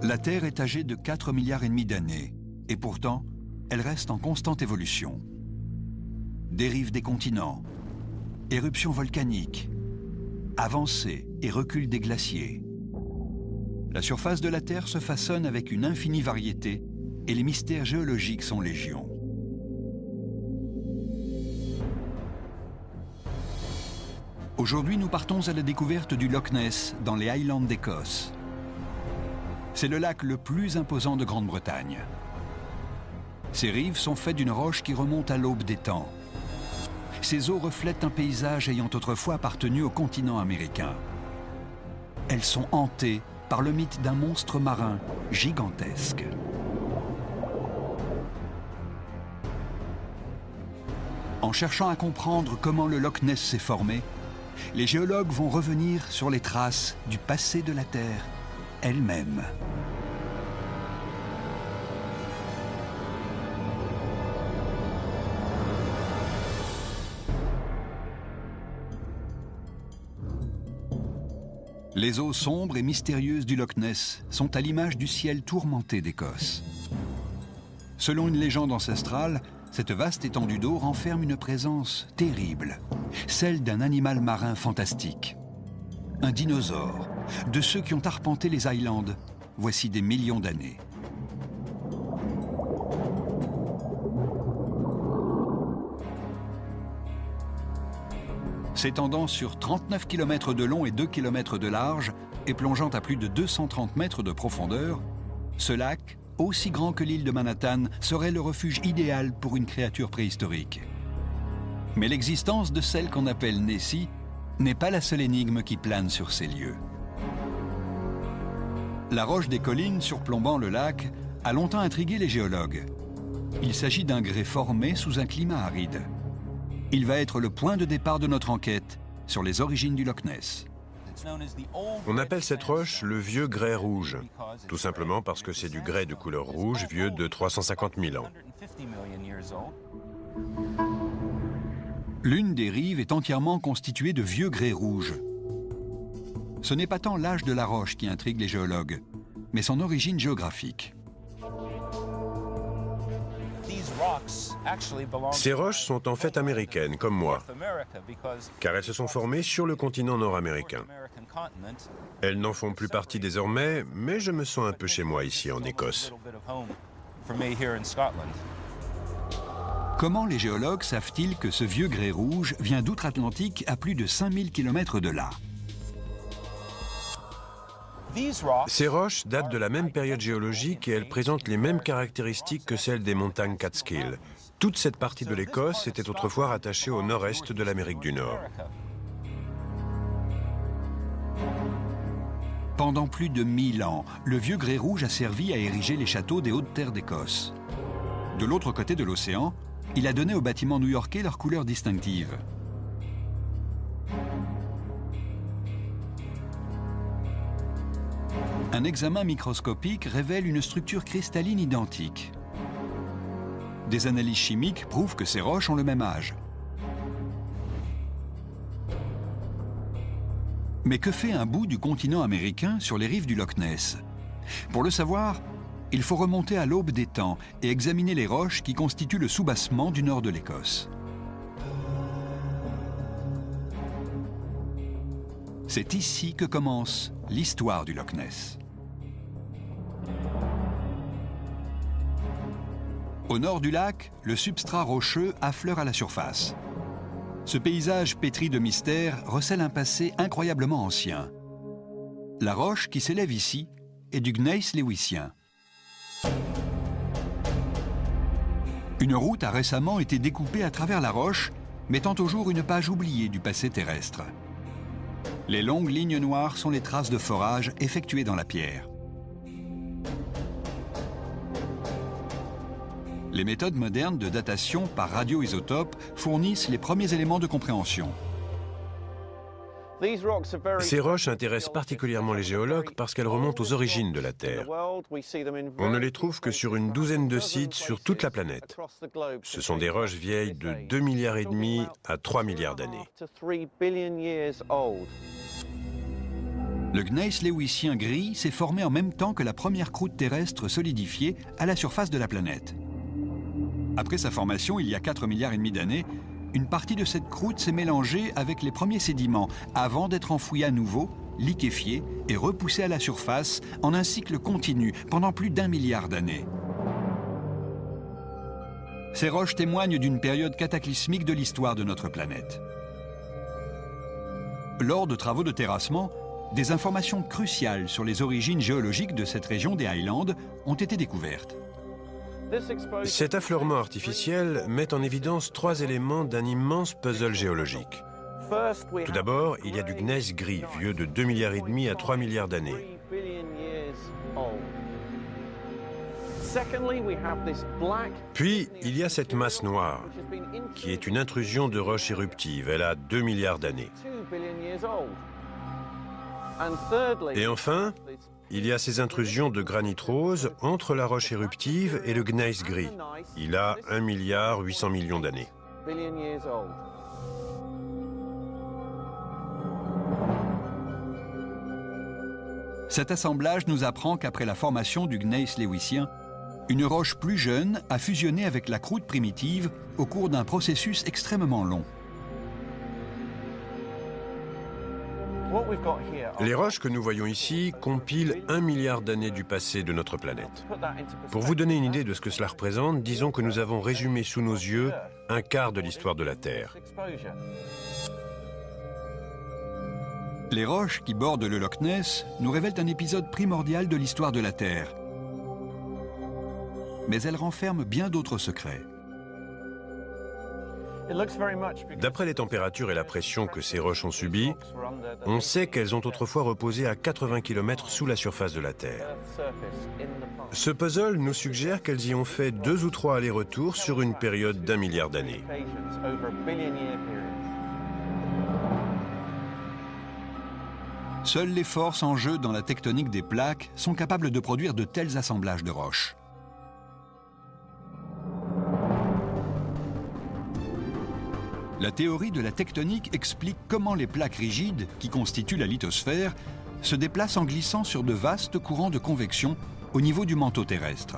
La Terre est âgée de 4,5 milliards d'années, et pourtant, elle reste en constante évolution. Dérive des continents, éruptions volcaniques, avancée et recul des glaciers. La surface de la Terre se façonne avec une infinie variété, et les mystères géologiques sont légion. Aujourd'hui, nous partons à la découverte du Loch Ness, dans les Highlands d'Écosse. C'est le lac le plus imposant de Grande-Bretagne. Ses rives sont faites d'une roche qui remonte à l'aube des temps. Ses eaux reflètent un paysage ayant autrefois appartenu au continent américain. Elles sont hantées par le mythe d'un monstre marin gigantesque. En cherchant à comprendre comment le Loch Ness s'est formé, les géologues vont revenir sur les traces du passé de la Terre elle-même. Les eaux sombres et mystérieuses du Loch Ness sont à l'image du ciel tourmenté d'Écosse. Selon une légende ancestrale, cette vaste étendue d'eau renferme une présence terrible, celle d'un animal marin fantastique. Un dinosaure, de ceux qui ont arpenté les Highlands, voici des millions d'années. S'étendant sur 39 km de long et 2 km de large et plongeant à plus de 230 mètres de profondeur, ce lac, aussi grand que l'île de Manhattan, serait le refuge idéal pour une créature préhistorique. Mais l'existence de celle qu'on appelle Nessie n'est pas la seule énigme qui plane sur ces lieux. La roche des collines surplombant le lac a longtemps intrigué les géologues. Il s'agit d'un grès formé sous un climat aride. Il va être le point de départ de notre enquête sur les origines du Loch Ness. On appelle cette roche le vieux grès rouge, tout simplement parce que c'est du grès de couleur rouge vieux de 350 000 ans. L'une des rives est entièrement constituée de vieux grès rouge. Ce n'est pas tant l'âge de la roche qui intrigue les géologues, mais son origine géographique. Ces roches sont en fait américaines, comme moi, car elles se sont formées sur le continent nord-américain. Elles n'en font plus partie désormais, mais je me sens un peu chez moi ici en Écosse. Comment les géologues savent-ils que ce vieux grès rouge vient d'outre-Atlantique à plus de 5000 km de là? Ces roches datent de la même période géologique et elles présentent les mêmes caractéristiques que celles des montagnes Catskill. Toute cette partie de l'Écosse était autrefois rattachée au nord-est de l'Amérique du Nord. Pendant plus de 1000 ans, le vieux grès rouge a servi à ériger les châteaux des hautes terres d'Écosse. De l'autre côté de l'océan, il a donné aux bâtiments new-yorkais leur couleur distinctive. Un examen microscopique révèle une structure cristalline identique. Des analyses chimiques prouvent que ces roches ont le même âge. Mais que fait un bout du continent américain sur les rives du Loch Ness? Pour le savoir, il faut remonter à l'aube des temps et examiner les roches qui constituent le soubassement du nord de l'Écosse. C'est ici que commence l'histoire du Loch Ness. Au nord du lac, le substrat rocheux affleure à la surface. Ce paysage pétri de mystères recèle un passé incroyablement ancien. La roche qui s'élève ici est du gneiss léwissien. Une route a récemment été découpée à travers la roche, mettant au jour une page oubliée du passé terrestre. Les longues lignes noires sont les traces de forage effectuées dans la pierre. Les méthodes modernes de datation par radioisotope fournissent les premiers éléments de compréhension. Ces roches intéressent particulièrement les géologues parce qu'elles remontent aux origines de la Terre. On ne les trouve que sur une douzaine de sites sur toute la planète. Ce sont des roches vieilles de 2,5 milliards à 3 milliards d'années. Le gneiss léwissien gris s'est formé en même temps que la première croûte terrestre solidifiée à la surface de la planète. Après sa formation, il y a 4,5 milliards d'années, une partie de cette croûte s'est mélangée avec les premiers sédiments avant d'être enfouie à nouveau, liquéfiée et repoussée à la surface en un cycle continu pendant plus d'1 milliard d'années. Ces roches témoignent d'une période cataclysmique de l'histoire de notre planète. Lors de travaux de terrassement, des informations cruciales sur les origines géologiques de cette région des Highlands ont été découvertes. Cet affleurement artificiel met en évidence 3 éléments d'un immense puzzle géologique. Tout d'abord, il y a du gneiss gris, vieux de 2,5 milliards à 3 milliards d'années. Puis, il y a cette masse noire, qui est une intrusion de roches éruptives. Elle a 2 milliards d'années. Et enfin, il y a ces intrusions de granit rose entre la roche éruptive et le gneiss gris. Il a 1,8 milliard d'années. Cet assemblage nous apprend qu'après la formation du gneiss léwissien, une roche plus jeune a fusionné avec la croûte primitive au cours d'un processus extrêmement long. Les roches que nous voyons ici compilent 1 milliard d'années du passé de notre planète. Pour vous donner une idée de ce que cela représente, disons que nous avons résumé sous nos yeux un quart de l'histoire de la Terre. Les roches qui bordent le Loch Ness nous révèlent un épisode primordial de l'histoire de la Terre. Mais elles renferment bien d'autres secrets. D'après les températures et la pression que ces roches ont subies, on sait qu'elles ont autrefois reposé à 80 km sous la surface de la Terre. Ce puzzle nous suggère qu'elles y ont fait 2 ou 3 allers-retours sur une période d'1 milliard d'années. Seules les forces en jeu dans la tectonique des plaques sont capables de produire de tels assemblages de roches. La théorie de la tectonique explique comment les plaques rigides, qui constituent la lithosphère, se déplacent en glissant sur de vastes courants de convection au niveau du manteau terrestre.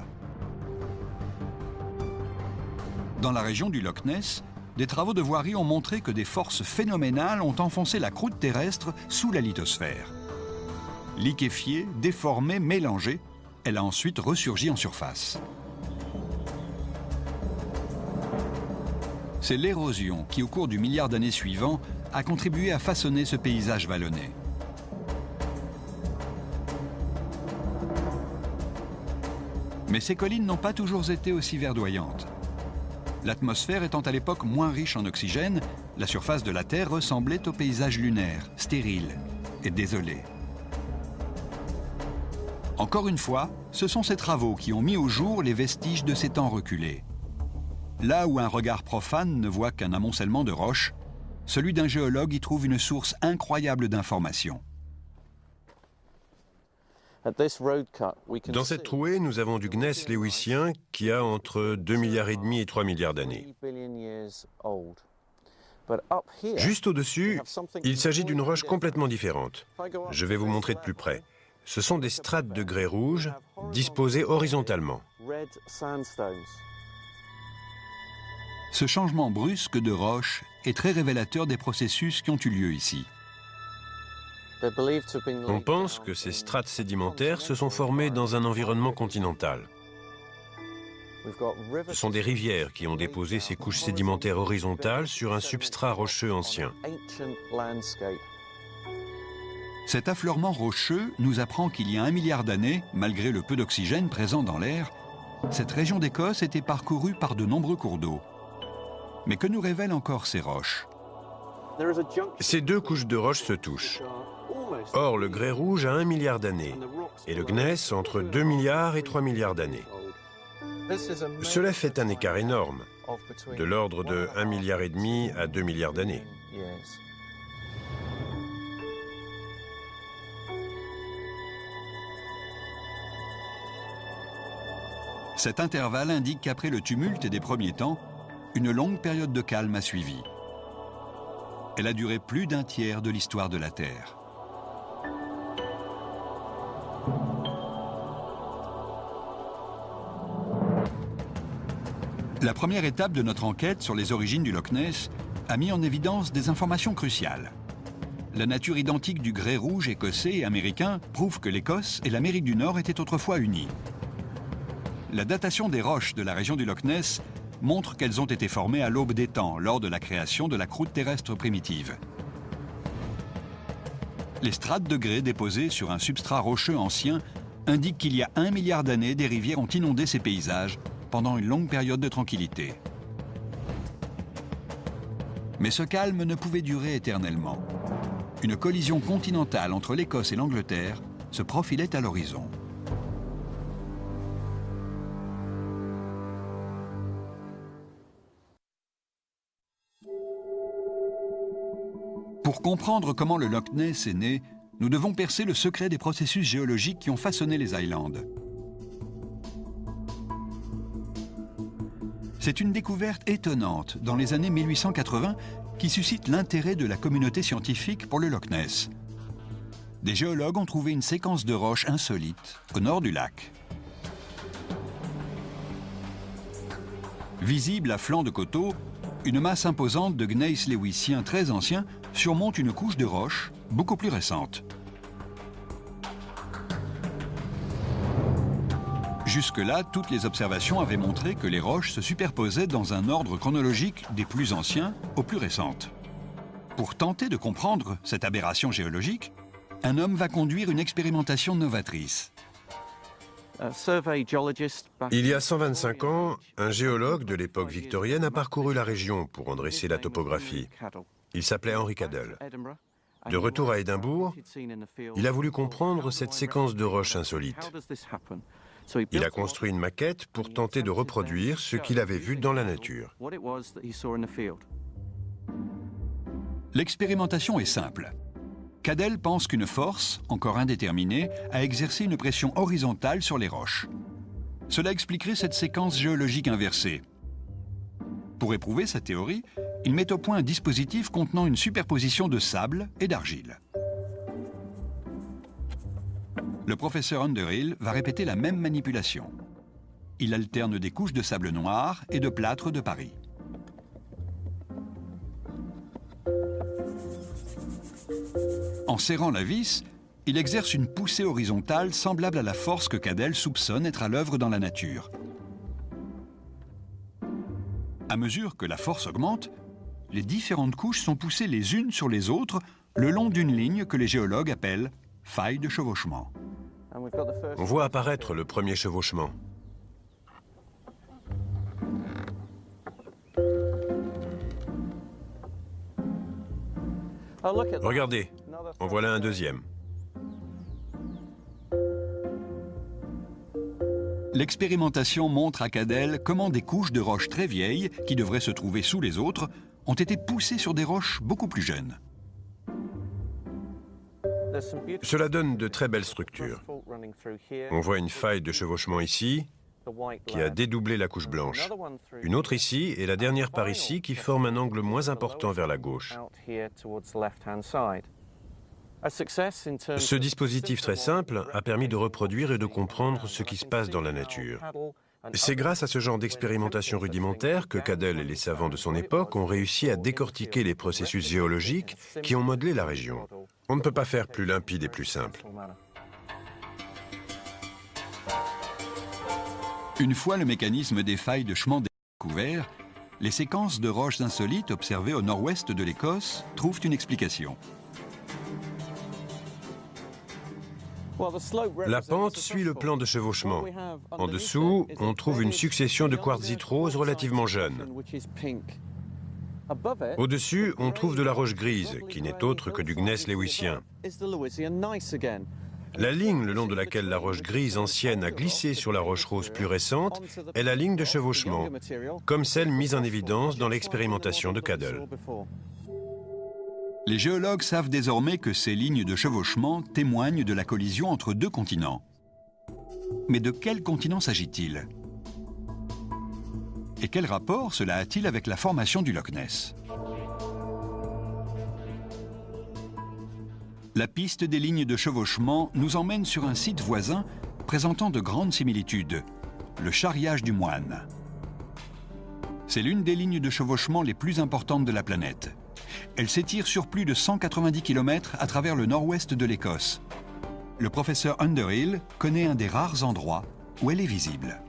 Dans la région du Loch Ness, des travaux de voirie ont montré que des forces phénoménales ont enfoncé la croûte terrestre sous la lithosphère. Liquéfiée, déformée, mélangée, elle a ensuite ressurgi en surface. C'est l'érosion qui, au cours du milliard d'années suivant, a contribué à façonner ce paysage vallonné. Mais ces collines n'ont pas toujours été aussi verdoyantes. L'atmosphère étant à l'époque moins riche en oxygène, la surface de la Terre ressemblait au paysage lunaire, stérile et désolé. Encore une fois, ce sont ces travaux qui ont mis au jour les vestiges de ces temps reculés. Là où un regard profane ne voit qu'un amoncellement de roches, celui d'un géologue y trouve une source incroyable d'informations. Dans cette trouée, nous avons du gneiss léwissien qui a entre 2,5 milliards et 3 milliards d'années. Juste au-dessus, il s'agit d'une roche complètement différente. Je vais vous montrer de plus près. Ce sont des strates de grès rouge disposées horizontalement. Ce changement brusque de roche est très révélateur des processus qui ont eu lieu ici. On pense que ces strates sédimentaires se sont formées dans un environnement continental. Ce sont des rivières qui ont déposé ces couches sédimentaires horizontales sur un substrat rocheux ancien. Cet affleurement rocheux nous apprend qu'il y a 1 milliard d'années, malgré le peu d'oxygène présent dans l'air, cette région d'Écosse était parcourue par de nombreux cours d'eau. Mais que nous révèlent encore ces roches? Ces 2 couches de roches se touchent. Or, le grès rouge a 1 milliard d'années et le gneiss entre 2 milliards et 3 milliards d'années. Cela fait un écart énorme, de l'ordre de 1,5 milliard à 2 milliards d'années. Cet intervalle indique qu'après le tumulte des premiers temps, une longue période de calme a suivi. Elle a duré plus d'1 tiers de l'histoire de la Terre. La première étape de notre enquête sur les origines du Loch Ness a mis en évidence des informations cruciales. La nature identique du grès rouge écossais et américain prouve que l'Écosse et l'Amérique du Nord étaient autrefois unies. La datation des roches de la région du Loch Ness montre qu'elles ont été formées à l'aube des temps, lors de la création de la croûte terrestre primitive. Les strates de grès déposées sur un substrat rocheux ancien indiquent qu'il y a 1 milliard d'années, des rivières ont inondé ces paysages pendant une longue période de tranquillité. Mais ce calme ne pouvait durer éternellement. Une collision continentale entre l'Écosse et l'Angleterre se profilait à l'horizon. Pour comprendre comment le Loch Ness est né, nous devons percer le secret des processus géologiques qui ont façonné les Highlands. C'est une découverte étonnante dans les années 1880 qui suscite l'intérêt de la communauté scientifique pour le Loch Ness. Des géologues ont trouvé une séquence de roches insolites au nord du lac. Visible à flanc de coteau, une masse imposante de gneiss léwissien très ancien surmonte une couche de roches beaucoup plus récente. Jusque-là, toutes les observations avaient montré que les roches se superposaient dans un ordre chronologique des plus anciens aux plus récentes. Pour tenter de comprendre cette aberration géologique, un homme va conduire une expérimentation novatrice. Il y a 125 ans, un géologue de l'époque victorienne a parcouru la région pour en dresser la topographie. Il s'appelait Henry Cadell. De retour à Édimbourg, il a voulu comprendre cette séquence de roches insolites. Il a construit une maquette pour tenter de reproduire ce qu'il avait vu dans la nature. L'expérimentation est simple. Cadell pense qu'une force, encore indéterminée, a exercé une pression horizontale sur les roches. Cela expliquerait cette séquence géologique inversée. Pour éprouver sa théorie, il met au point un dispositif contenant une superposition de sable et d'argile. Le professeur Underhill va répéter la même manipulation. Il alterne des couches de sable noir et de plâtre de Paris. En serrant la vis, il exerce une poussée horizontale semblable à la force que Cadell soupçonne être à l'œuvre dans la nature. À mesure que la force augmente, les différentes couches sont poussées les unes sur les autres le long d'une ligne que les géologues appellent faille de chevauchement. On voit apparaître le premier chevauchement. Regardez, en voilà un deuxième. L'expérimentation montre à Cadell comment des couches de roches très vieilles, qui devraient se trouver sous les autres, ont été poussées sur des roches beaucoup plus jeunes. Cela donne de très belles structures. On voit une faille de chevauchement ici, qui a dédoublé la couche blanche. Une autre ici, et la dernière par ici, qui forme un angle moins important vers la gauche. Ce dispositif très simple a permis de reproduire et de comprendre ce qui se passe dans la nature. C'est grâce à ce genre d'expérimentation rudimentaire que Cadell et les savants de son époque ont réussi à décortiquer les processus géologiques qui ont modelé la région. On ne peut pas faire plus limpide et plus simple. Une fois le mécanisme des failles de Schmann découvert, les séquences de roches insolites observées au nord-ouest de l'Écosse trouvent une explication. La pente suit le plan de chevauchement. En dessous, on trouve une succession de quartzites roses relativement jeunes. Au-dessus, on trouve de la roche grise, qui n'est autre que du gneiss léwissien. La ligne le long de laquelle la roche grise ancienne a glissé sur la roche rose plus récente est la ligne de chevauchement, comme celle mise en évidence dans l'expérimentation de Cadell. Les géologues savent désormais que ces lignes de chevauchement témoignent de la collision entre deux continents. Mais de quel continent s'agit-il? Et quel rapport cela a-t-il avec la formation du Loch Ness? La piste des lignes de chevauchement nous emmène sur un site voisin présentant de grandes similitudes, le Charriage du Moine. C'est l'une des lignes de chevauchement les plus importantes de la planète. Elle s'étire sur plus de 190 km à travers le nord-ouest de l'Écosse. Le professeur Underhill connaît un des rares endroits où elle est visible.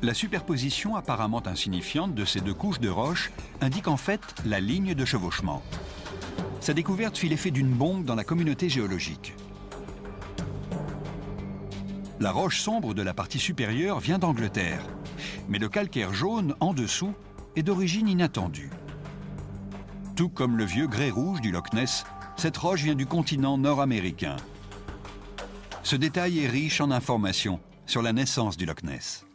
La superposition apparemment insignifiante de ces deux couches de roches indique en fait la ligne de chevauchement. Sa découverte fit l'effet d'une bombe dans la communauté géologique. La roche sombre de la partie supérieure vient d'Angleterre, mais le calcaire jaune en dessous est d'origine inattendue. Tout comme le vieux grès rouge du Loch Ness, cette roche vient du continent nord-américain. Ce détail est riche en informations sur la naissance du Loch Ness.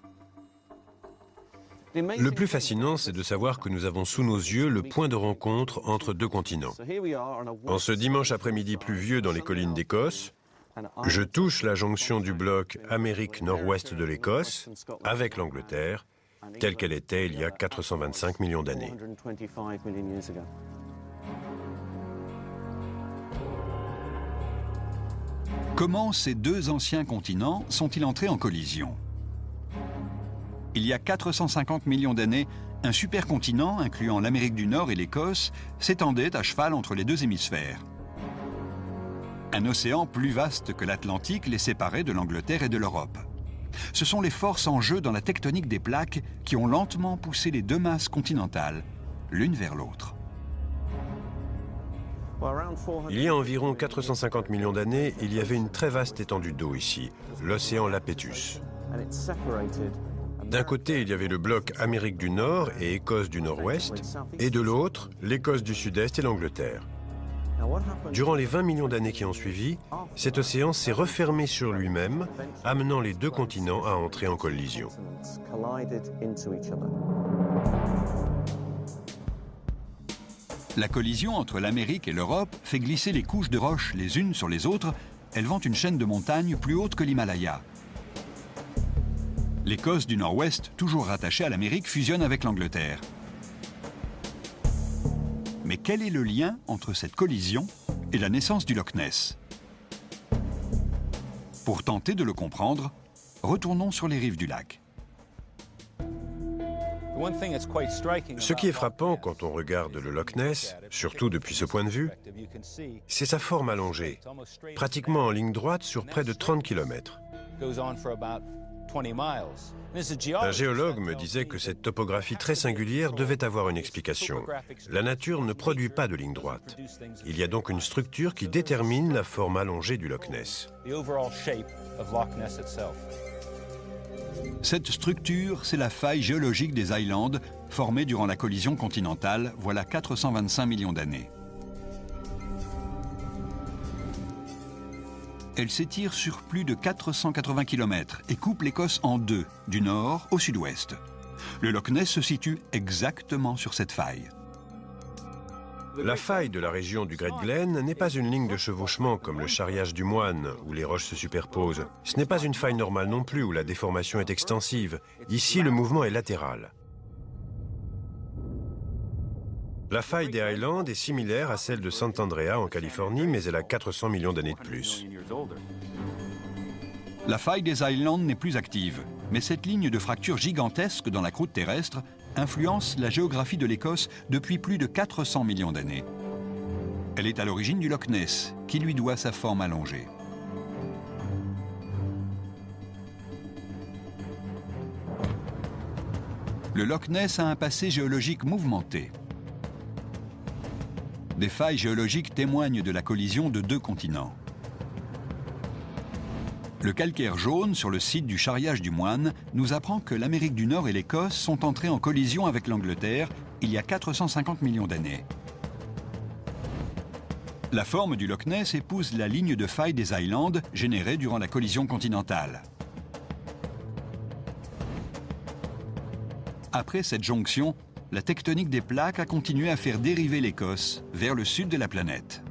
Le plus fascinant, c'est de savoir que nous avons sous nos yeux le point de rencontre entre deux continents. En ce dimanche après-midi pluvieux dans les collines d'Écosse, je touche la jonction du bloc Amérique nord-ouest de l'Écosse avec l'Angleterre, telle qu'elle était il y a 425 millions d'années. Comment ces deux anciens continents sont-ils entrés en collision ? Il y a 450 millions d'années, un supercontinent, incluant l'Amérique du Nord et l'Écosse, s'étendait à cheval entre les deux hémisphères. Un océan plus vaste que l'Atlantique les séparait de l'Angleterre et de l'Europe. Ce sont les forces en jeu dans la tectonique des plaques qui ont lentement poussé les deux masses continentales, l'une vers l'autre. Il y a environ 450 millions d'années, il y avait une très vaste étendue d'eau ici, l'océan Iapetus. D'un côté, il y avait le bloc Amérique du Nord et Écosse du Nord-Ouest, et de l'autre, l'Écosse du Sud-Est et l'Angleterre. Durant les 20 millions d'années qui ont suivi, cet océan s'est refermé sur lui-même, amenant les deux continents à entrer en collision. La collision entre l'Amérique et l'Europe fait glisser les couches de roches les unes sur les autres, élevant une chaîne de montagnes plus haute que l'Himalaya. L'Écosse du Nord-Ouest, toujours rattachée à l'Amérique, fusionne avec l'Angleterre. Mais quel est le lien entre cette collision et la naissance du Loch Ness? Pour tenter de le comprendre, retournons sur les rives du lac. Ce qui est frappant quand on regarde le Loch Ness, surtout depuis ce point de vue, c'est sa forme allongée, pratiquement en ligne droite sur près de 30 km. Un géologue me disait que cette topographie très singulière devait avoir une explication. La nature ne produit pas de ligne droite. Il y a donc une structure qui détermine la forme allongée du Loch Ness. Cette structure, c'est la faille géologique des Highlands, formée durant la collision continentale, voilà 425 millions d'années. Elle s'étire sur plus de 480 km et coupe l'Écosse en deux, du nord au sud-ouest. Le Loch Ness se situe exactement sur cette faille. La faille de la région du Great Glen n'est pas une ligne de chevauchement comme le Charriage du Moine, où les roches se superposent. Ce n'est pas une faille normale non plus, où la déformation est extensive. Ici, le mouvement est latéral. La faille des Highlands est similaire à celle de Sant'Andrea en Californie, mais elle a 400 millions d'années de plus. La faille des Highlands n'est plus active, mais cette ligne de fracture gigantesque dans la croûte terrestre influence la géographie de l'Écosse depuis plus de 400 millions d'années. Elle est à l'origine du Loch Ness, qui lui doit sa forme allongée. Le Loch Ness a un passé géologique mouvementé. Des failles géologiques témoignent de la collision de deux continents. Le calcaire jaune sur le site du Charriage du Moine nous apprend que l'Amérique du Nord et l'Écosse sont entrés en collision avec l'Angleterre il y a 450 millions d'années. La forme du Loch Ness épouse la ligne de faille des Highlands générée durant la collision continentale. Après cette jonction, la tectonique des plaques a continué à faire dériver l'Écosse vers le sud de la planète.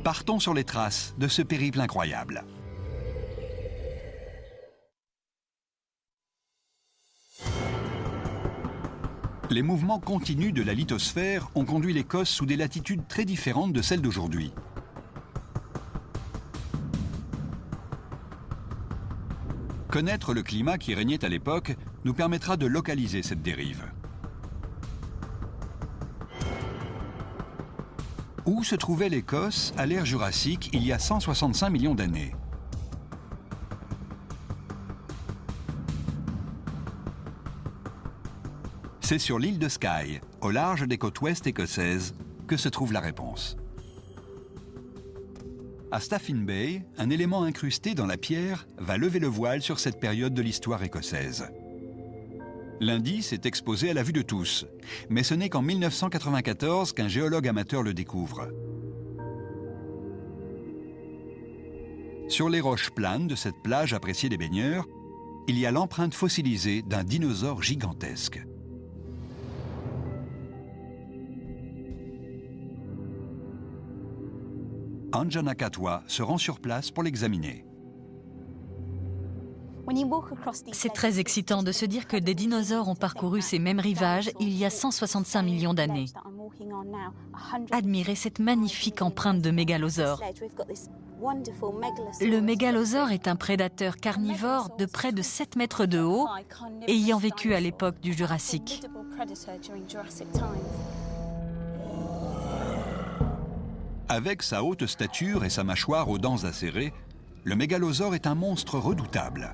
Partons sur les traces de ce périple incroyable. Les mouvements continus de la lithosphère ont conduit l'Écosse sous des latitudes très différentes de celles d'aujourd'hui. Connaître le climat qui régnait à l'époque nous permettra de localiser cette dérive. Où se trouvait l'Écosse à l'ère jurassique il y a 165 millions d'années? C'est sur l'île de Skye, au large des côtes ouest écossaises, que se trouve la réponse. À Staffin Bay, un élément incrusté dans la pierre va lever le voile sur cette période de l'histoire écossaise. L'indice est exposé à la vue de tous, mais ce n'est qu'en 1994 qu'un géologue amateur le découvre. Sur les roches planes de cette plage appréciée des baigneurs, il y a l'empreinte fossilisée d'un dinosaure gigantesque. Anjana Katwa se rend sur place pour l'examiner. C'est très excitant de se dire que des dinosaures ont parcouru ces mêmes rivages il y a 165 millions d'années. Admirez cette magnifique empreinte de mégalosaure. Le mégalosaure est un prédateur carnivore de près de 7 mètres de haut, ayant vécu à l'époque du Jurassique. Avec sa haute stature et sa mâchoire aux dents acérées, le mégalosaure est un monstre redoutable.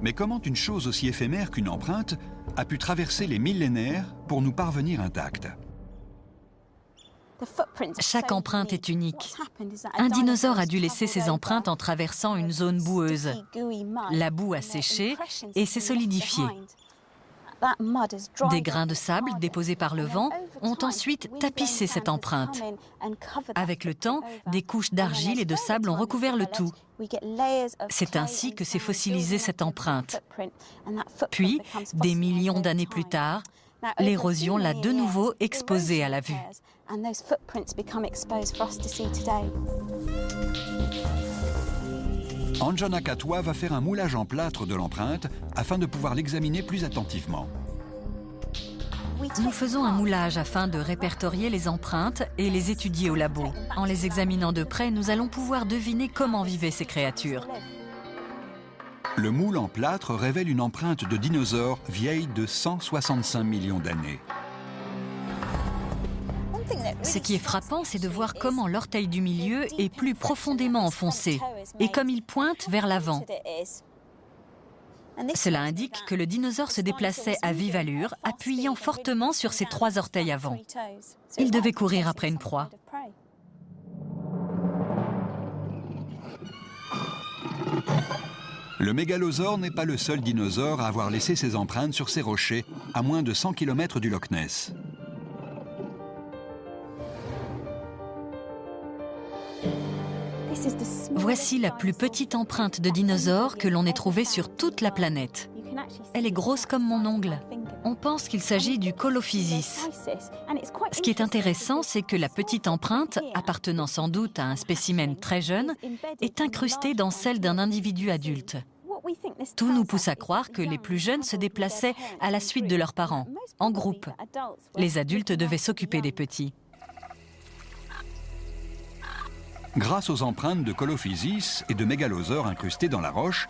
Mais comment une chose aussi éphémère qu'une empreinte a pu traverser les millénaires pour nous parvenir intacte? Chaque empreinte est unique. Un dinosaure a dû laisser ses empreintes en traversant une zone boueuse. La boue a séché et s'est solidifiée. Des grains de sable déposés par le vent ont ensuite tapissé cette empreinte. Avec le temps, des couches d'argile et de sable ont recouvert le tout. C'est ainsi que s'est fossilisée cette empreinte. Puis, des millions d'années plus tard, l'érosion l'a de nouveau exposée à la vue. Anjana Katwa va faire un moulage en plâtre de l'empreinte afin de pouvoir l'examiner plus attentivement. Nous faisons un moulage afin de répertorier les empreintes et les étudier au labo. En les examinant de près, nous allons pouvoir deviner comment vivaient ces créatures. Le moule en plâtre révèle une empreinte de dinosaure vieille de 165 millions d'années. Ce qui est frappant, c'est de voir comment l'orteil du milieu est plus profondément enfoncé et comme il pointe vers l'avant. Cela indique que le dinosaure se déplaçait à vive allure, appuyant fortement sur ses 3 orteils avant. Il devait courir après une proie. Le mégalosaure n'est pas le seul dinosaure à avoir laissé ses empreintes sur ces rochers à moins de 100 km du Loch Ness. Voici la plus petite empreinte de dinosaure que l'on ait trouvée sur toute la planète. Elle est grosse comme mon ongle. On pense qu'il s'agit du Colophysis. Ce qui est intéressant, c'est que la petite empreinte, appartenant sans doute à un spécimen très jeune, est incrustée dans celle d'un individu adulte. Tout nous pousse à croire que les plus jeunes se déplaçaient à la suite de leurs parents, en groupe. Les adultes devaient s'occuper des petits. Grâce aux empreintes de Colophysis et de mégalosaures incrustées dans la roche,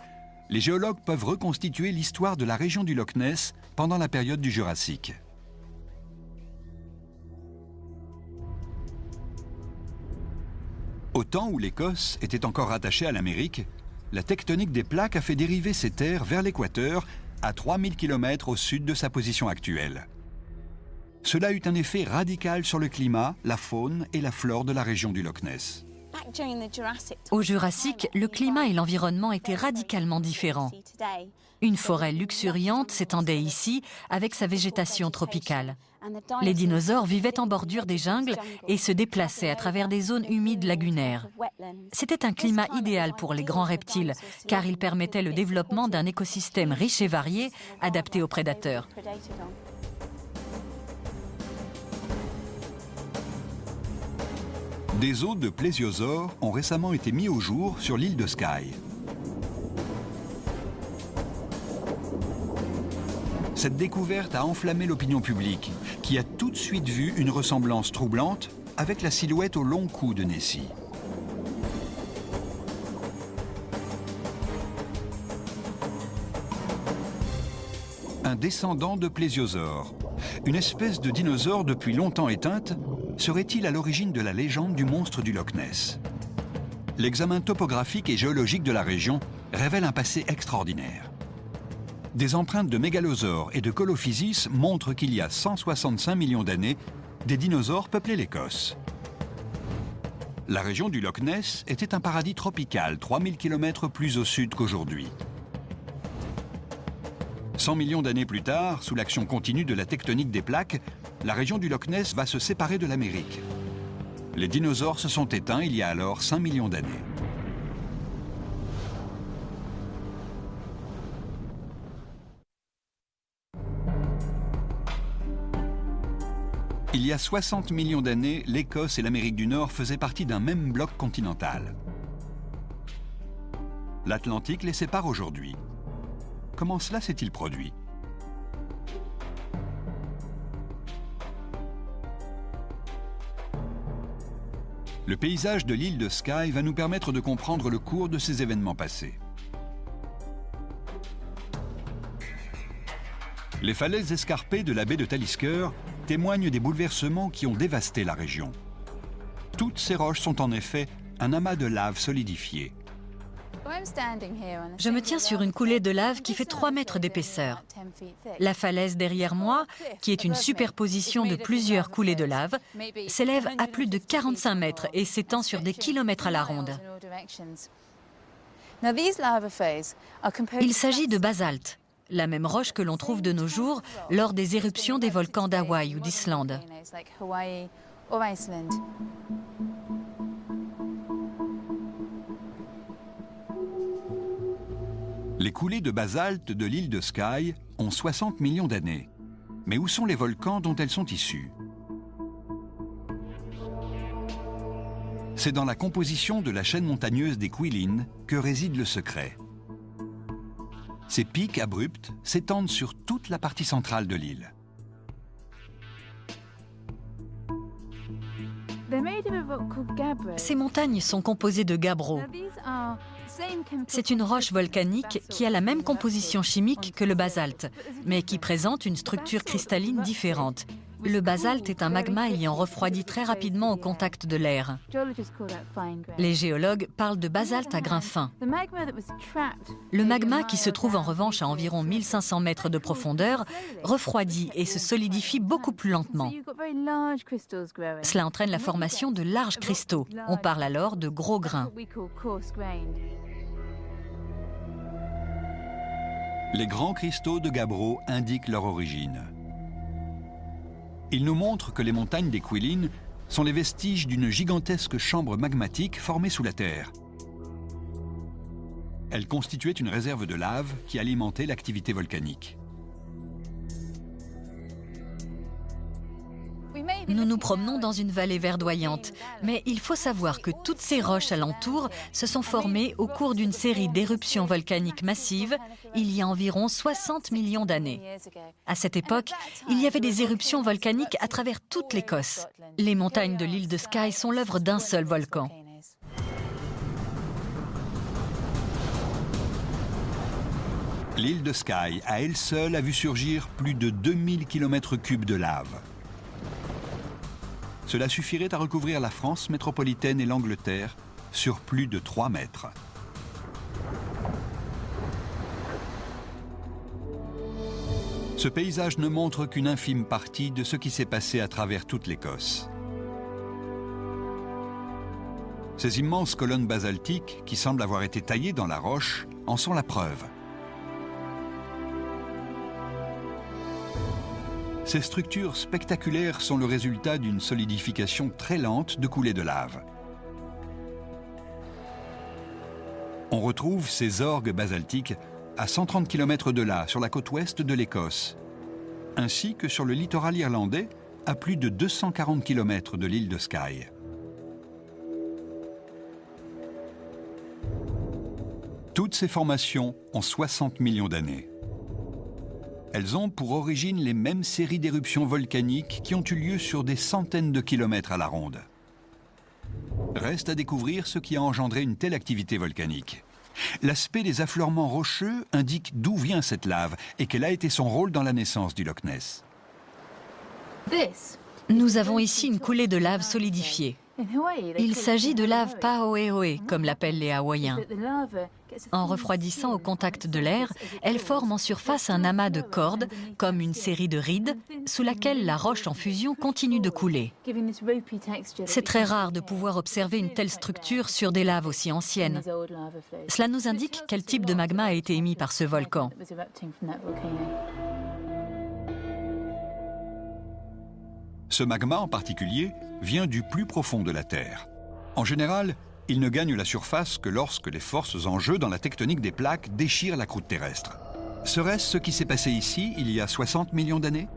les géologues peuvent reconstituer l'histoire de la région du Loch Ness pendant la période du Jurassique. Au temps où l'Écosse était encore rattachée à l'Amérique, la tectonique des plaques a fait dériver ces terres vers l'équateur, à 3000 km au sud de sa position actuelle. Cela eut un effet radical sur le climat, la faune et la flore de la région du Loch Ness. Au Jurassique, le climat et l'environnement étaient radicalement différents. Une forêt luxuriante s'étendait ici avec sa végétation tropicale. Les dinosaures vivaient en bordure des jungles et se déplaçaient à travers des zones humides lagunaires. C'était un climat idéal pour les grands reptiles, car il permettait le développement d'un écosystème riche et varié, adapté aux prédateurs. Des os de plésiosaures ont récemment été mis au jour sur l'île de Skye. Cette découverte a enflammé l'opinion publique, qui a tout de suite vu une ressemblance troublante avec la silhouette au long cou de Nessie. Un descendant de plésiosaure, une espèce de dinosaure depuis longtemps éteinte, serait-il à l'origine de la légende du monstre du Loch Ness? L'examen topographique et géologique de la région révèle un passé extraordinaire. Des empreintes de mégalosaures et de colophysis montrent qu'il y a 165 millions d'années, des dinosaures peuplaient l'Écosse. La région du Loch Ness était un paradis tropical, 3000 km plus au sud qu'aujourd'hui. 100 millions d'années plus tard, sous l'action continue de la tectonique des plaques, la région du Loch Ness va se séparer de l'Amérique. Les dinosaures se sont éteints il y a alors 5 millions d'années. Il y a 60 millions d'années, l'Écosse et l'Amérique du Nord faisaient partie d'un même bloc continental. L'Atlantique les sépare aujourd'hui. Comment cela s'est-il produit? Le paysage de l'île de Skye va nous permettre de comprendre le cours de ces événements passés. Les falaises escarpées de la baie de Talisker témoignent des bouleversements qui ont dévasté la région. Toutes ces roches sont en effet un amas de lave solidifiée. Je me tiens sur une coulée de lave qui fait 3 mètres d'épaisseur. La falaise derrière moi, qui est une superposition de plusieurs coulées de lave, s'élève à plus de 45 mètres et s'étend sur des kilomètres à la ronde. Il s'agit de basalte, la même roche que l'on trouve de nos jours lors des éruptions des volcans d'Hawaï ou d'Islande. Les coulées de basalte de l'île de Skye ont 60 millions d'années. Mais où sont les volcans dont elles sont issues? C'est dans la composition de la chaîne montagneuse des Cuillin que réside le secret. Ces pics abrupts s'étendent sur toute la partie centrale de l'île. Ces montagnes sont composées de gabbro. C'est une roche volcanique qui a la même composition chimique que le basalte, mais qui présente une structure cristalline différente. Le basalte est un magma ayant refroidi très rapidement au contact de l'air. Les géologues parlent de basalte à grains fins. Le magma, qui se trouve en revanche à environ 1500 mètres de profondeur, refroidit et se solidifie beaucoup plus lentement. Cela entraîne la formation de larges cristaux. On parle alors de gros grains. Les grands cristaux de gabbro indiquent leur origine. Ils nous montrent que les montagnes des Cuillin sont les vestiges d'une gigantesque chambre magmatique formée sous la Terre. Elle constituait une réserve de lave qui alimentait l'activité volcanique. Nous nous promenons dans une vallée verdoyante, mais il faut savoir que toutes ces roches alentour se sont formées au cours d'une série d'éruptions volcaniques massives il y a environ 60 millions d'années. À cette époque, il y avait des éruptions volcaniques à travers toute l'Écosse. Les montagnes de l'île de Skye sont l'œuvre d'un seul volcan. L'île de Skye, à elle seule, a vu surgir plus de 2000 km3 de lave. Cela suffirait à recouvrir la France métropolitaine et l'Angleterre sur plus de 3 mètres. Ce paysage ne montre qu'une infime partie de ce qui s'est passé à travers toute l'Écosse. Ces immenses colonnes basaltiques, qui semblent avoir été taillées dans la roche, en sont la preuve. Ces structures spectaculaires sont le résultat d'une solidification très lente de coulées de lave. On retrouve ces orgues basaltiques à 130 km de là, sur la côte ouest de l'Écosse, ainsi que sur le littoral irlandais, à plus de 240 km de l'île de Skye. Toutes ces formations ont 60 millions d'années. Elles ont pour origine les mêmes séries d'éruptions volcaniques qui ont eu lieu sur des centaines de kilomètres à la ronde. Reste à découvrir ce qui a engendré une telle activité volcanique. L'aspect des affleurements rocheux indique d'où vient cette lave et quel a été son rôle dans la naissance du Loch Ness. Nous avons ici une coulée de lave solidifiée. Il s'agit de lave Pahoehoe, comme l'appellent les Hawaïens. En refroidissant au contact de l'air, elle forme en surface un amas de cordes, comme une série de rides, sous laquelle la roche en fusion continue de couler. C'est très rare de pouvoir observer une telle structure sur des laves aussi anciennes. Cela nous indique quel type de magma a été émis par ce volcan. Ce magma en particulier vient du plus profond de la Terre. En général, il ne gagne la surface que lorsque les forces en jeu dans la tectonique des plaques déchirent la croûte terrestre. Serait-ce ce qui s'est passé ici il y a 60 millions d'années?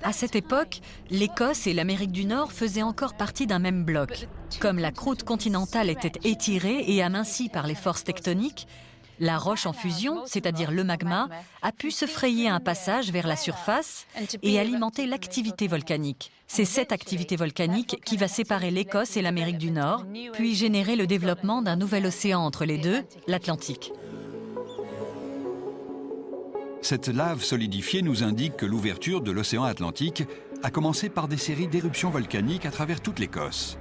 À cette époque, l'Écosse et l'Amérique du Nord faisaient encore partie d'un même bloc. Comme la croûte continentale était étirée et amincie par les forces tectoniques, la roche en fusion, c'est-à-dire le magma, a pu se frayer un passage vers la surface et alimenter l'activité volcanique. C'est cette activité volcanique qui va séparer l'Écosse et l'Amérique du Nord, puis générer le développement d'un nouvel océan entre les deux, l'Atlantique. Cette lave solidifiée nous indique que l'ouverture de l'océan Atlantique a commencé par des séries d'éruptions volcaniques à travers toute l'Écosse.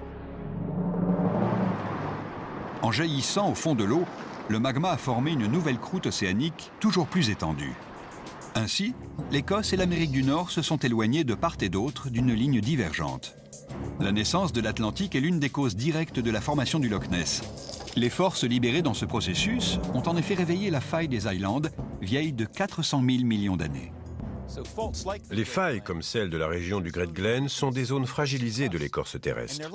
En jaillissant au fond de l'eau, le magma a formé une nouvelle croûte océanique toujours plus étendue. Ainsi, l'Écosse et l'Amérique du Nord se sont éloignés de part et d'autre d'une ligne divergente. La naissance de l'Atlantique est l'une des causes directes de la formation du Loch Ness. Les forces libérées dans ce processus ont en effet réveillé la faille des Highlands, vieille de 400 000 millions d'années. Les failles, comme celle de la région du Great Glen, sont des zones fragilisées de l'écorce terrestre.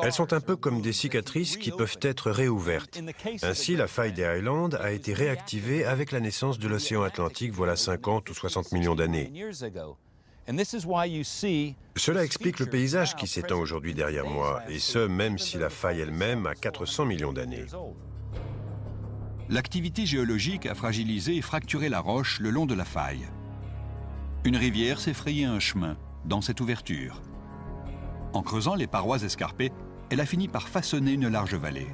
Elles sont un peu comme des cicatrices qui peuvent être réouvertes. Ainsi, la faille des Highlands a été réactivée avec la naissance de l'océan Atlantique voilà 50 ou 60 millions d'années. Cela explique le paysage qui s'étend aujourd'hui derrière moi, et ce, même si la faille elle-même a 400 millions d'années. L'activité géologique a fragilisé et fracturé la roche le long de la faille. Une rivière s'est frayé un chemin dans cette ouverture. En creusant les parois escarpées, elle a fini par façonner une large vallée.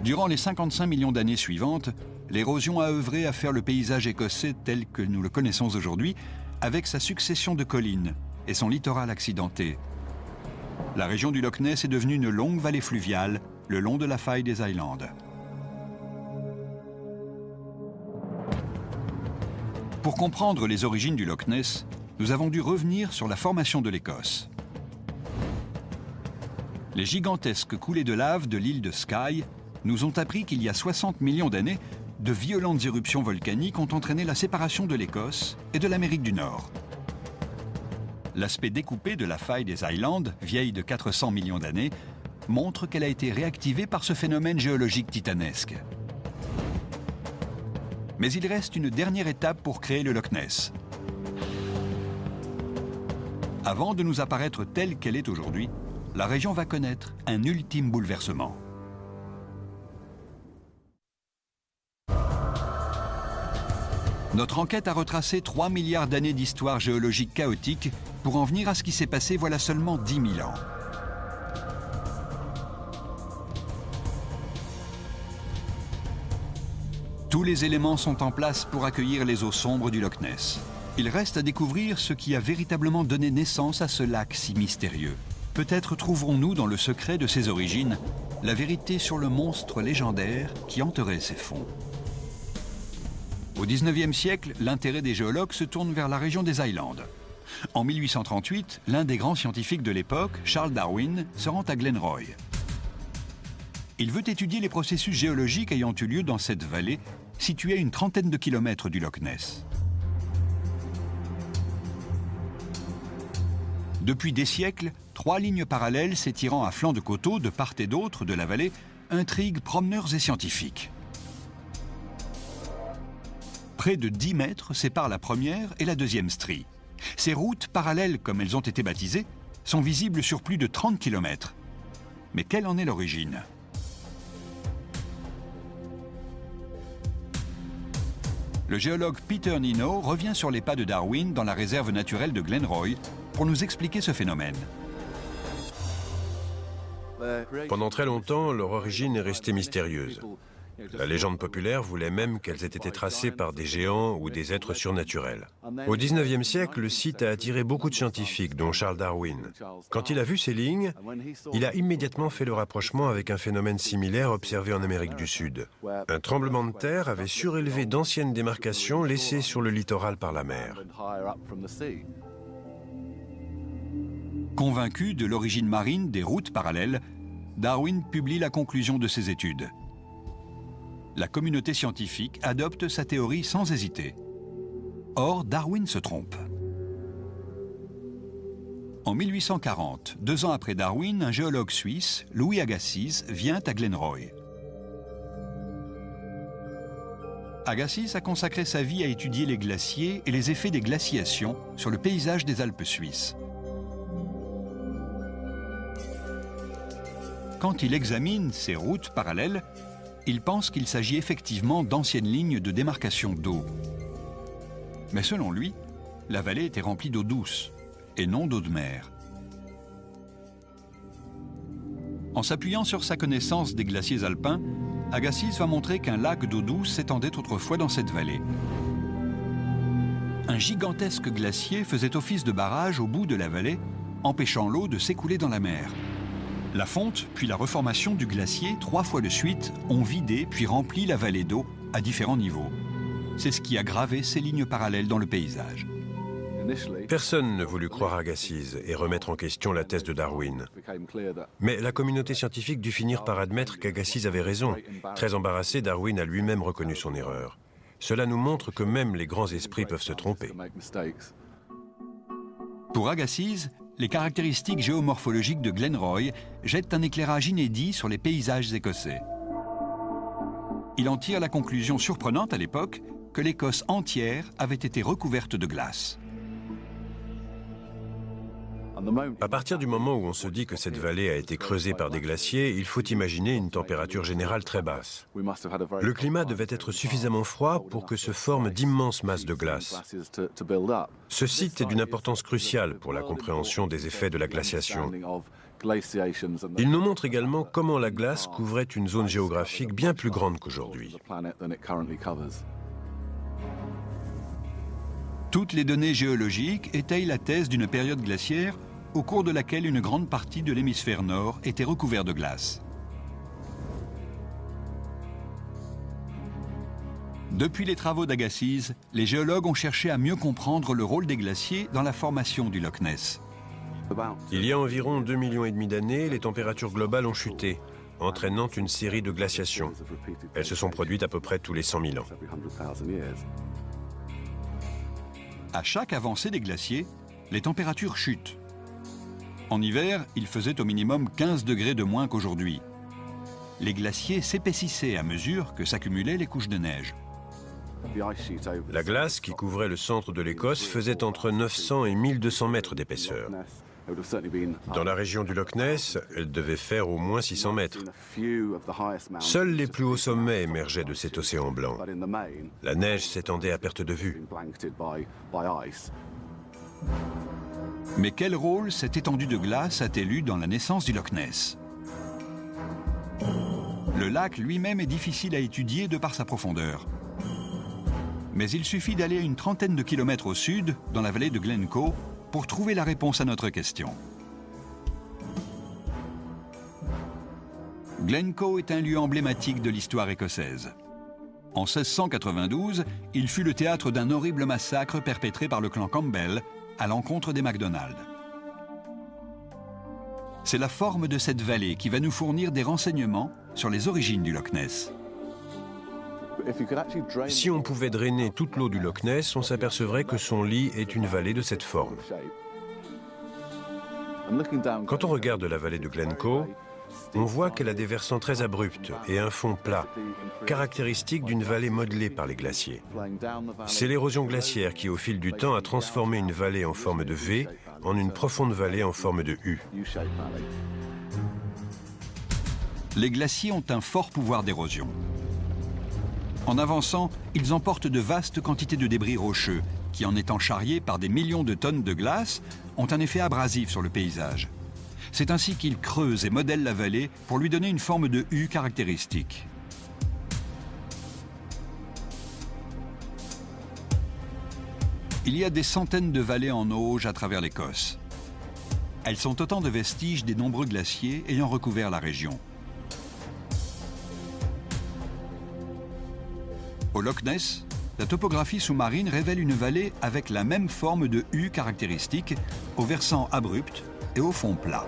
Durant les 55 millions d'années suivantes, l'érosion a œuvré à faire le paysage écossais tel que nous le connaissons aujourd'hui, avec sa succession de collines et son littoral accidenté. La région du Loch Ness est devenue une longue vallée fluviale le long de la faille des Highlands. Pour comprendre les origines du Loch Ness, nous avons dû revenir sur la formation de l'Écosse. Les gigantesques coulées de lave de l'île de Skye nous ont appris qu'il y a 60 millions d'années, de violentes éruptions volcaniques ont entraîné la séparation de l'Écosse et de l'Amérique du Nord. L'aspect découpé de la faille des Highlands, vieille de 400 millions d'années, montre qu'elle a été réactivée par ce phénomène géologique titanesque. Mais il reste une dernière étape pour créer le Loch Ness. Avant de nous apparaître telle qu'elle est aujourd'hui, la région va connaître un ultime bouleversement. Notre enquête a retracé 3 milliards d'années d'histoire géologique chaotique pour en venir à ce qui s'est passé voilà seulement 10 000 ans. Tous les éléments sont en place pour accueillir les eaux sombres du Loch Ness. Il reste à découvrir ce qui a véritablement donné naissance à ce lac si mystérieux. Peut-être trouverons-nous dans le secret de ses origines la vérité sur le monstre légendaire qui hanterait ses fonds. Au XIXe siècle, l'intérêt des géologues se tourne vers la région des Highlands. En 1838, l'un des grands scientifiques de l'époque, Charles Darwin, se rend à Glenroy. Il veut étudier les processus géologiques ayant eu lieu dans cette vallée, située à une trentaine de kilomètres du Loch Ness. Depuis des siècles, 3 lignes parallèles s'étirant à flanc de coteaux de part et d'autre de la vallée intriguent promeneurs et scientifiques. Près de 10 mètres séparent la première et la deuxième strie. Ces routes, parallèles comme elles ont été baptisées, sont visibles sur plus de 30 km. Mais quelle en est l'origine ? Le géologue Peter Nino revient sur les pas de Darwin dans la réserve naturelle de Glenroy pour nous expliquer ce phénomène. Pendant très longtemps, leur origine est restée mystérieuse. La légende populaire voulait même qu'elles aient été tracées par des géants ou des êtres surnaturels. Au XIXe siècle, le site a attiré beaucoup de scientifiques, dont Charles Darwin. Quand il a vu ces lignes, il a immédiatement fait le rapprochement avec un phénomène similaire observé en Amérique du Sud. Un tremblement de terre avait surélevé d'anciennes démarcations laissées sur le littoral par la mer. Convaincu de l'origine marine des routes parallèles, Darwin publie la conclusion de ses études. La communauté scientifique adopte sa théorie sans hésiter. Or, Darwin se trompe. En 1840, 2 ans après Darwin, un géologue suisse, Louis Agassiz, vient à Glenroy. Agassiz a consacré sa vie à étudier les glaciers et les effets des glaciations sur le paysage des Alpes suisses. Quand il examine ces routes parallèles, il pense qu'il s'agit effectivement d'anciennes lignes de démarcation d'eau. Mais selon lui, la vallée était remplie d'eau douce et non d'eau de mer. En s'appuyant sur sa connaissance des glaciers alpins, Agassiz va montrer qu'un lac d'eau douce s'étendait autrefois dans cette vallée. Un gigantesque glacier faisait office de barrage au bout de la vallée, empêchant l'eau de s'écouler dans la mer. La fonte, puis la reformation du glacier, 3 fois de suite, ont vidé puis rempli la vallée d'eau à différents niveaux. C'est ce qui a gravé ces lignes parallèles dans le paysage. Personne ne voulut croire Agassiz et remettre en question la thèse de Darwin. Mais la communauté scientifique dut finir par admettre qu'Agassiz avait raison. Très embarrassé, Darwin a lui-même reconnu son erreur. Cela nous montre que même les grands esprits peuvent se tromper. Pour Agassiz, les caractéristiques géomorphologiques de Glenroy jettent un éclairage inédit sur les paysages écossais. Il en tire la conclusion surprenante à l'époque que l'Écosse entière avait été recouverte de glace. À partir du moment où on se dit que cette vallée a été creusée par des glaciers, il faut imaginer une température générale très basse. Le climat devait être suffisamment froid pour que se forment d'immenses masses de glace. Ce site est d'une importance cruciale pour la compréhension des effets de la glaciation. Il nous montre également comment la glace couvrait une zone géographique bien plus grande qu'aujourd'hui. Toutes les données géologiques étayent la thèse d'une période glaciaire au cours de laquelle une grande partie de l'hémisphère nord était recouvert de glace. Depuis les travaux d'Agassiz, les géologues ont cherché à mieux comprendre le rôle des glaciers dans la formation du Loch Ness. Il y a environ 2,5 millions d'années, les températures globales ont chuté, entraînant une série de glaciations. Elles se sont produites à peu près tous les 100 000 ans. À chaque avancée des glaciers, les températures chutent. En hiver, il faisait au minimum 15 degrés de moins qu'aujourd'hui. Les glaciers s'épaississaient à mesure que s'accumulaient les couches de neige. La glace qui couvrait le centre de l'Écosse faisait entre 900 et 1200 mètres d'épaisseur. Dans la région du Loch Ness, elle devait faire au moins 600 mètres. Seuls les plus hauts sommets émergeaient de cet océan blanc. La neige s'étendait à perte de vue. Mais quel rôle cette étendue de glace a-t-elle eu dans la naissance du Loch Ness? Le lac lui-même est difficile à étudier de par sa profondeur. Mais il suffit d'aller à une trentaine de kilomètres au sud, dans la vallée de Glencoe, pour trouver la réponse à notre question. Glencoe est un lieu emblématique de l'histoire écossaise. En 1692, il fut le théâtre d'un horrible massacre perpétré par le clan Campbell à l'encontre des MacDonald. C'est la forme de cette vallée qui va nous fournir des renseignements sur les origines du Loch Ness. Si on pouvait drainer toute l'eau du Loch Ness, on s'apercevrait que son lit est une vallée de cette forme. Quand on regarde la vallée de Glencoe, on voit qu'elle a des versants très abrupts et un fond plat, caractéristique d'une vallée modelée par les glaciers. C'est l'érosion glaciaire qui, au fil du temps, a transformé une vallée en forme de V en une profonde vallée en forme de U. Les glaciers ont un fort pouvoir d'érosion. En avançant, ils emportent de vastes quantités de débris rocheux qui, en étant charriés par des millions de tonnes de glace, ont un effet abrasif sur le paysage. C'est ainsi qu'ils creusent et modèlent la vallée pour lui donner une forme de U caractéristique. Il y a des centaines de vallées en Auge à travers l'Écosse. Elles sont autant de vestiges des nombreux glaciers ayant recouvert la région. Au Loch Ness, la topographie sous-marine révèle une vallée avec la même forme de U caractéristique, aux versants abrupts et au fond plat.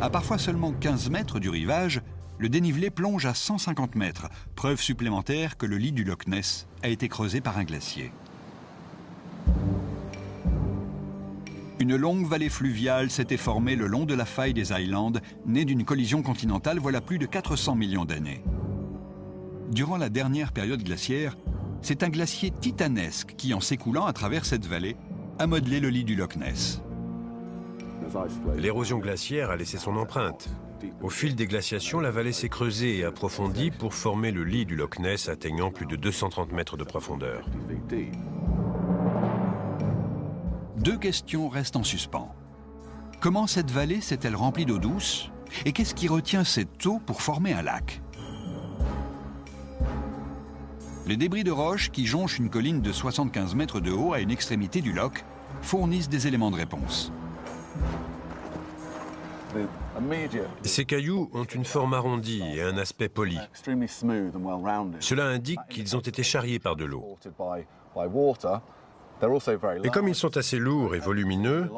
À parfois seulement 15 mètres du rivage, le dénivelé plonge à 150 mètres, preuve supplémentaire que le lit du Loch Ness a été creusé par un glacier. Une longue vallée fluviale s'était formée le long de la faille des Highlands, née d'une collision continentale voilà plus de 400 millions d'années. Durant la dernière période glaciaire, c'est un glacier titanesque qui, en s'écoulant à travers cette vallée, a modelé le lit du Loch Ness. L'érosion glaciaire a laissé son empreinte. Au fil des glaciations, la vallée s'est creusée et approfondie pour former le lit du Loch Ness atteignant plus de 230 mètres de profondeur. Deux questions restent en suspens. Comment cette vallée s'est-elle remplie d'eau douce? Et qu'est-ce qui retient cette eau pour former un lac? Les débris de roches qui jonchent une colline de 75 mètres de haut à une extrémité du loch fournissent des éléments de réponse. Ces cailloux ont une forme arrondie et un aspect poli. Cela indique qu'ils ont été charriés par de l'eau. Et comme ils sont assez lourds et volumineux,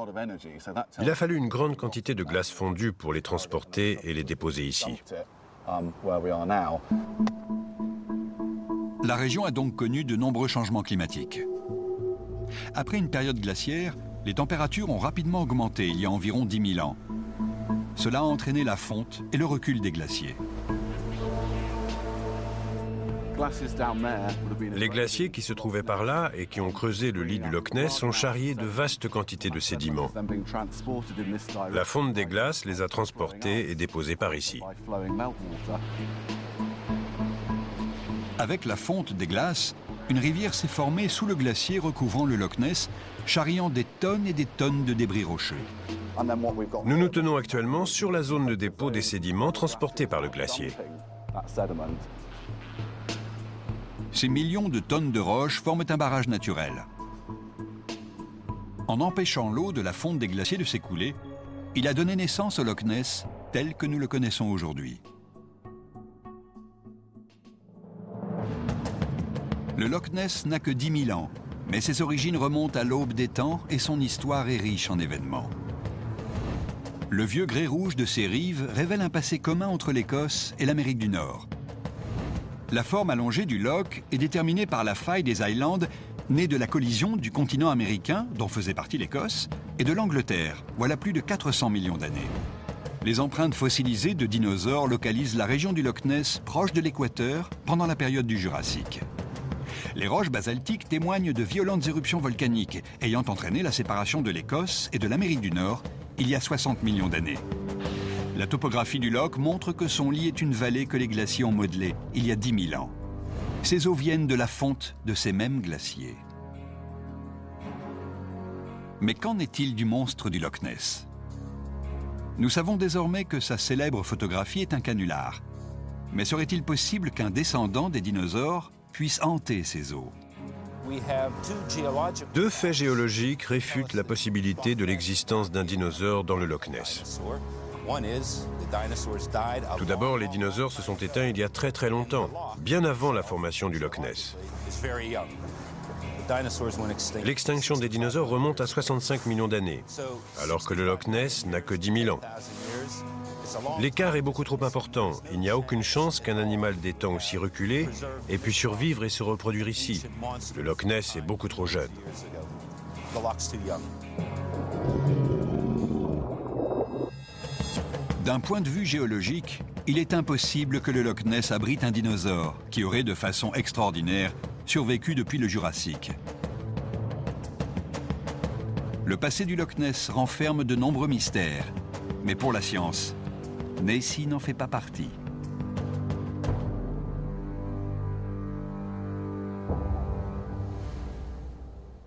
il a fallu une grande quantité de glace fondue pour les transporter et les déposer ici. La région a donc connu de nombreux changements climatiques. Après une période glaciaire, les températures ont rapidement augmenté il y a environ 10 000 ans. Cela a entraîné la fonte et le recul des glaciers. Les glaciers qui se trouvaient par là et qui ont creusé le lit du Loch Ness ont charrié de vastes quantités de sédiments. La fonte des glaces les a transportés et déposés par ici. Avec la fonte des glaces, une rivière s'est formée sous le glacier recouvrant le Loch Ness, charriant des tonnes et des tonnes de débris rocheux. Nous nous tenons actuellement sur la zone de dépôt des sédiments transportés par le glacier. Ces millions de tonnes de roches forment un barrage naturel. En empêchant l'eau de la fonte des glaciers de s'écouler, il a donné naissance au Loch Ness tel que nous le connaissons aujourd'hui. Le Loch Ness n'a que 10 000 ans, mais ses origines remontent à l'aube des temps et son histoire est riche en événements. Le vieux grès rouge de ses rives révèle un passé commun entre l'Écosse et l'Amérique du Nord. La forme allongée du loch est déterminée par la faille des Highlands, née de la collision du continent américain, dont faisait partie l'Écosse, et de l'Angleterre, voilà plus de 400 millions d'années. Les empreintes fossilisées de dinosaures localisent la région du Loch Ness proche de l'équateur pendant la période du Jurassique. Les roches basaltiques témoignent de violentes éruptions volcaniques ayant entraîné la séparation de l'Écosse et de l'Amérique du Nord il y a 60 millions d'années. La topographie du loch montre que son lit est une vallée que les glaciers ont modelée il y a 10 000 ans. Ces eaux viennent de la fonte de ces mêmes glaciers. Mais qu'en est-il du monstre du Loch Ness? Nous savons désormais que sa célèbre photographie est un canular. Mais serait-il possible qu'un descendant des dinosaures puisse hanter ces eaux? Deux faits géologiques réfutent la possibilité de l'existence d'un dinosaure dans le Loch Ness. Tout d'abord, les dinosaures se sont éteints il y a très longtemps, bien avant la formation du Loch Ness. L'extinction des dinosaures remonte à 65 millions d'années, alors que le Loch Ness n'a que 10 000 ans. L'écart est beaucoup trop important. Il n'y a aucune chance qu'un animal des temps aussi reculé ait pu survivre et se reproduire ici. Le Loch Ness est beaucoup trop jeune. D'un point de vue géologique, il est impossible que le Loch Ness abrite un dinosaure qui aurait, de façon extraordinaire, survécu depuis le Jurassique. Le passé du Loch Ness renferme de nombreux mystères, mais pour la science, Nessie n'en fait pas partie.